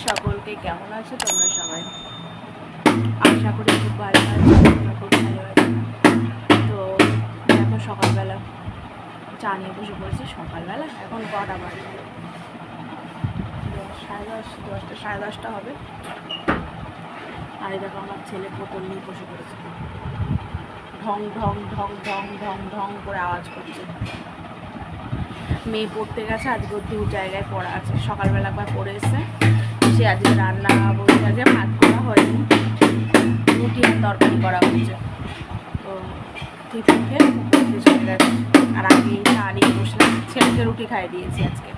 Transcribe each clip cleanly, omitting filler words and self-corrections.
সকলকে, কেমন আছো তোমরা সবাই? আশা করি খুব ভালো আছে, খুব ভালো আছে। তো দেখো সকালবেলা চা নিয়ে বসে পড়েছি। সকালবেলা এখন কটা বাজে? 10:30 হবে। আর এই দেখো আমার ছেলে বোতল নিয়ে বসে পড়েছে, ঢং ঢং ঢং ঢং ঢং ঢং করে আওয়াজ করছে। মেয়ে পড়তে গেছে, আজকে দূর জায়গায় পড়া আছে। সকালবেলা একবার পড়ে এসছে। সে আজকে রান্না বলতে আজকে ভাত করা হয়নি, রুটি আর তরকারি করা হচ্ছে। তো টিফিন খেয়ে পড়তে চলে গেছে। আর আমি চা নিয়ে বসলাম, ছেলেকে রুটি খাইয়ে দিয়েছি আজকে।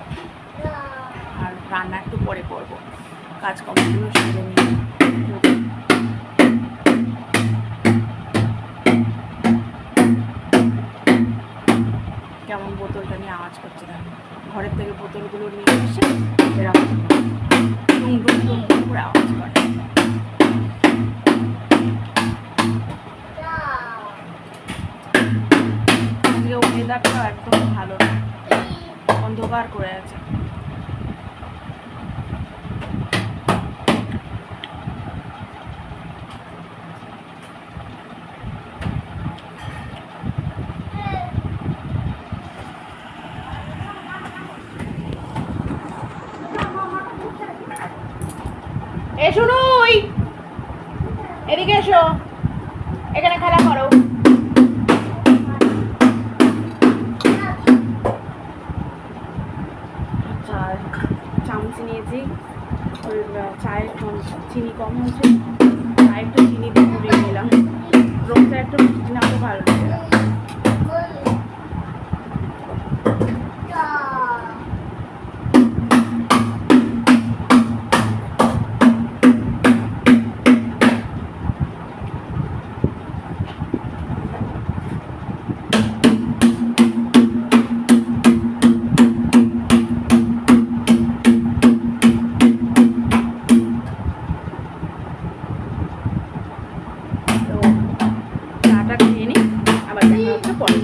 আর রান্না একটু পরে করবো, কাজকর্মগুলো সেরে নিয়ে। কেমন বোতলটা নিয়ে আওয়াজ করছে দেখো। ঘরের থেকে বোতলগুলো নিয়ে এসে এরকম টুং টুং টুং টুং করে আওয়াজ করে। আজকে ওয়েদারটা একদম ভালো না, অন্ধকার করে আছে। এসো নই, এদিকে এসো, এখানে খেলা করো। চামচ নিয়েছি, চায়ের চিনি কম হয়েছে, চায়ে একটু চিনি দিয়ে গুলিয়ে নিলাম। রোগটা একটু না তো ভালো লাগে না। চাটা খেয়ে নিই, আবার দেখা হচ্ছে পরে।